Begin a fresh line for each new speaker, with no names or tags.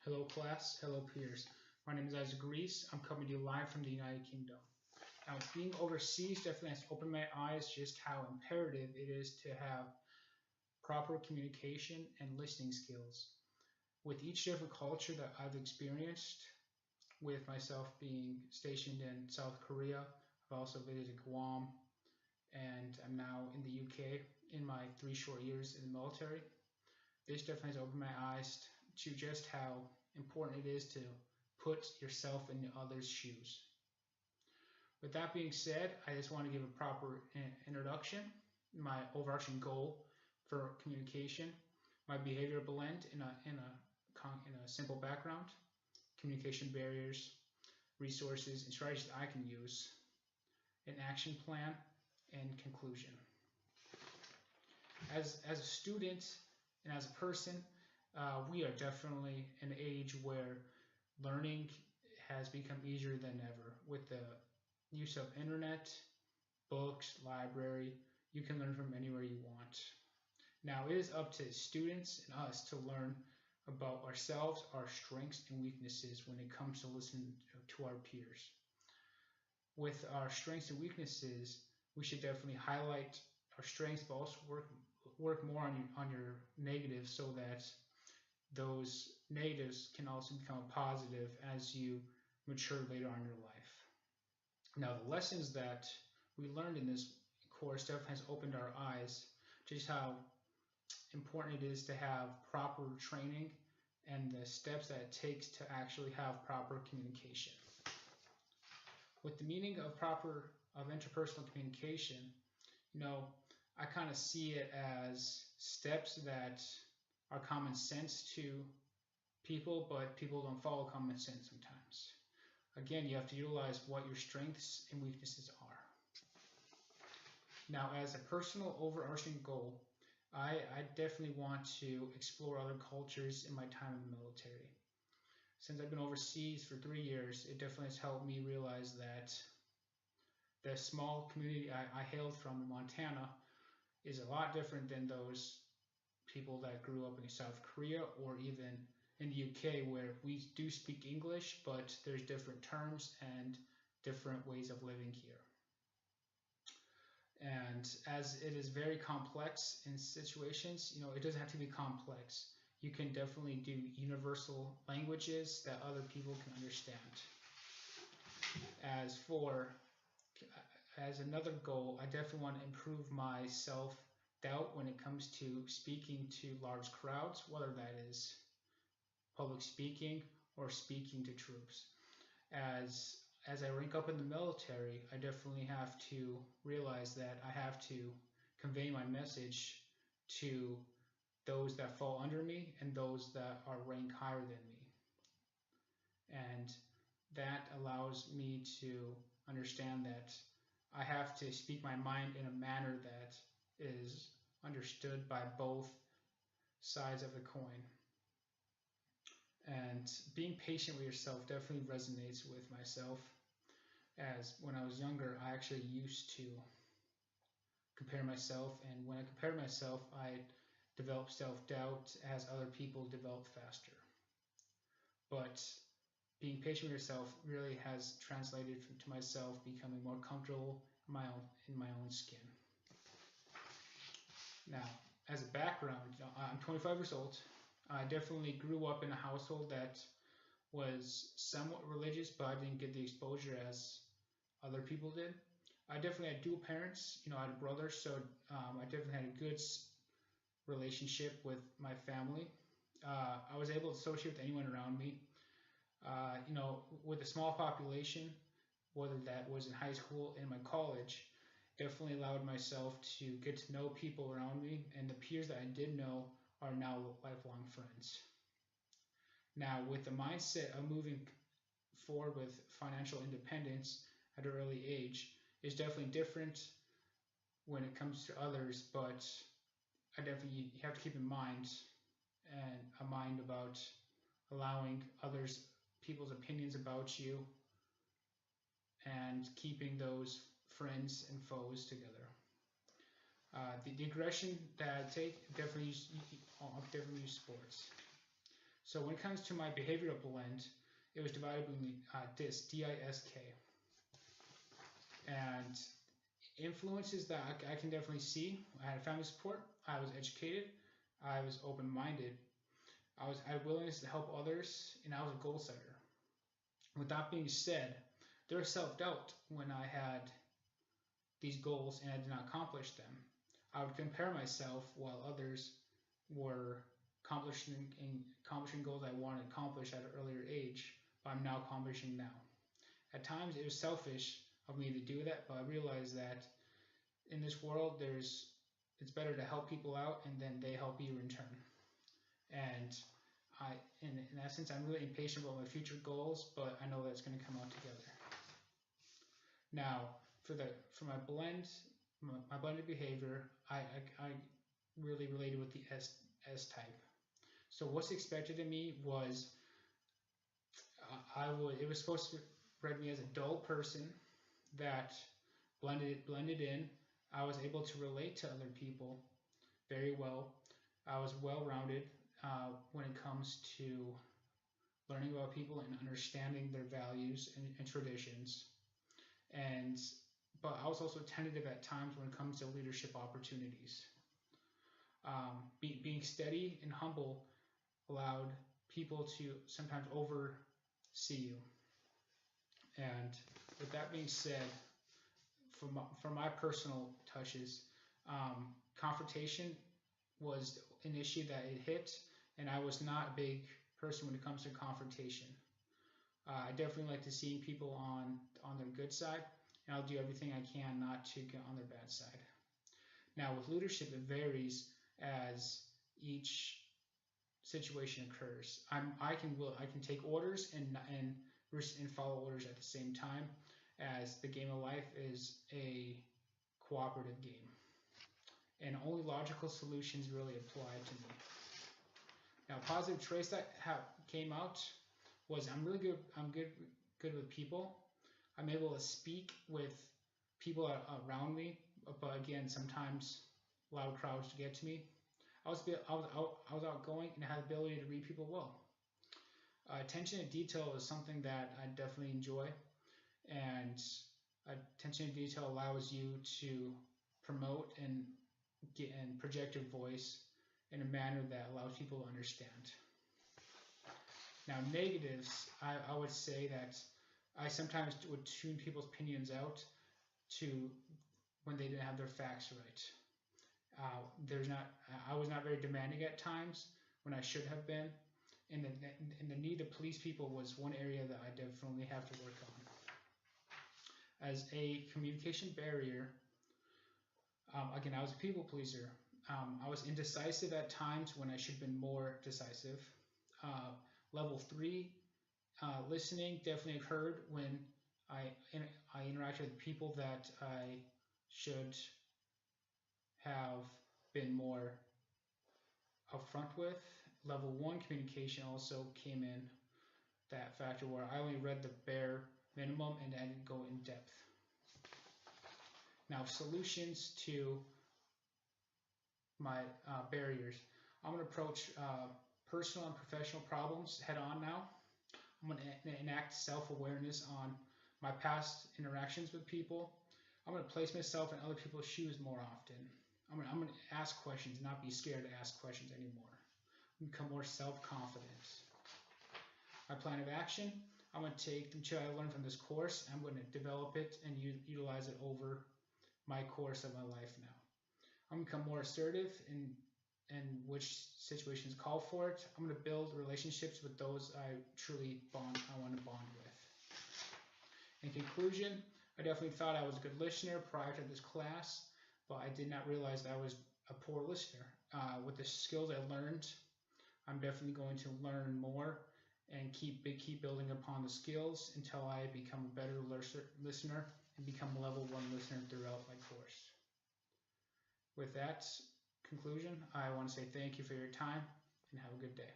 Hello class, hello peers. My name is Isaac Reese. I'm coming to you live from the United Kingdom. Now, being overseas definitely has opened my eyes just how imperative it is to have proper communication and listening skills. With each different culture that I've experienced, with myself being stationed in South Korea, I've also visited Guam, and I'm now in the UK in my 3 short years in the military. This definitely has opened my eyes to just how important it is to put yourself in others' shoes. With that being said, I just want to give a proper introduction, my overarching goal for communication, my behavior blend in a simple background, communication barriers, resources, and strategies that I can use, an action plan, and conclusion. As a student and as a person, we are definitely in an age where learning has become easier than ever. With the use of internet, books, library, you can learn from anywhere you want. Now it is up to students and us to learn about ourselves, our strengths and weaknesses when it comes to listening to our peers. With our strengths and weaknesses, we should definitely highlight our strengths, but also work more on your negatives so that those negatives can also become a positive as you mature later on in your life. Now, the lessons that we learned in this course definitely has opened our eyes to just how important it is to have proper training and the steps that it takes to actually have proper communication. With the meaning of interpersonal communication, I kind of see it as steps that are common sense to people, but people don't follow common sense sometimes. Again, you have to utilize what your strengths and weaknesses are. Now, as a personal overarching goal, I definitely want to explore other cultures in my time in the military. Since I've been overseas for 3 years, it definitely has helped me realize that the small community I hailed from in Montana is a lot different than those people that grew up in South Korea or even in the UK, where we do speak English, but there's different terms and different ways of living here. And as it is very complex in situations, it doesn't have to be complex. You can definitely do universal languages that other people can understand. As another goal, I definitely want to improve my self-doubt when it comes to speaking to large crowds, whether that is public speaking or speaking to troops. As I rank up in the military, I definitely have to realize that I have to convey my message to those that fall under me and those that are ranked higher than me. And that allows me to understand that I have to speak my mind in a manner that is understood by both sides of the coin. And being patient with yourself definitely resonates with myself, as when I was younger, I actually used to compare myself, and when I compared myself, I developed self-doubt as other people develop faster. But being patient with yourself really has translated to myself becoming more comfortable in my own skin. Now, as a background, I'm 25 years old. I definitely grew up in a household that was somewhat religious, but I didn't get the exposure as other people did. I definitely had dual parents. I had a brother, so I definitely had a good relationship with my family. I was able to associate with anyone around me. With a small population, whether that was in high school and my college, definitely allowed myself to get to know people around me, and the peers that I did know are now lifelong friends. Now, with the mindset of moving forward with financial independence at an early age is definitely different when it comes to others, but you have to keep in mind a mind about allowing people's opinions about you and keeping those friends and foes together. The aggression that I take definitely use sports. So when it comes to my behavioral blend, it was divided between DISC, D-I-S-K, and influences that I can definitely see. I had family support. I was educated. I was open-minded. I had willingness to help others, and I was a goal setter. With that being said, there was self-doubt when I had these goals and I did not accomplish them. I would compare myself while others were accomplishing goals I wanted to accomplish at an earlier age, but I'm now accomplishing now. At times it was selfish of me to do that, but I realized that in this world it's better to help people out and then they help you in turn. And in essence, I'm really impatient about my future goals, but I know that it's going to come out together. Now, for my blended behavior, I really related with the S type. So what's expected of me was it was supposed to read me as a dull person that blended in. I was able to relate to other people very well. I was well-rounded when it comes to learning about people and understanding their values and traditions. But I was also tentative at times when it comes to leadership opportunities. Being steady and humble allowed people to sometimes oversee you. And with that being said, for my personal touches, confrontation was an issue that it hit, and I was not a big person when it comes to confrontation. I definitely like to see people on their good side, and I'll do everything I can not to get on their bad side. Now, with leadership, it varies as each situation occurs. I can take orders and follow orders at the same time, as the game of life is a cooperative game, and only logical solutions really apply to me. Now, positive traits that came out was I'm really good. I'm good with people. I'm able to speak with people around me, but again, sometimes loud crowds to get to me. I was outgoing and had the ability to read people well. Attention to detail is something that I definitely enjoy, and attention to detail allows you to promote and project your voice in a manner that allows people to understand. Now, negatives, I would say that I sometimes would tune people's opinions out to when they didn't have their facts right. I was not very demanding at times when I should have been, and the need to please people was one area that I definitely have to work on. As a communication barrier, again, I was a people pleaser. I was indecisive at times when I should have been more decisive. Level 3, listening definitely occurred when I interacted with people that I should have been more upfront with. Level 1, communication also came in that factor where I only read the bare minimum and I didn't go in depth. Now, solutions to my barriers. I'm going to approach personal and professional problems head on now. I'm going to enact self-awareness on my past interactions with people. I'm going to place myself in other people's shoes more often. I'm going to ask questions, not be scared to ask questions anymore. Become more self-confident. My plan of action, I'm going to take the material I learned from this course, I'm going to develop it and utilize it over my course of my life now. I'm going to become more assertive in which situations call for it. I'm going to build relationships with those I want to bond with. In conclusion, I definitely thought I was a good listener prior to this class, but I did not realize that I was a poor listener. With the skills I learned, I'm definitely going to learn more and keep building upon the skills until I become a better listener and become a level 1 listener throughout my course. With that conclusion, I want to say thank you for your time and have a good day.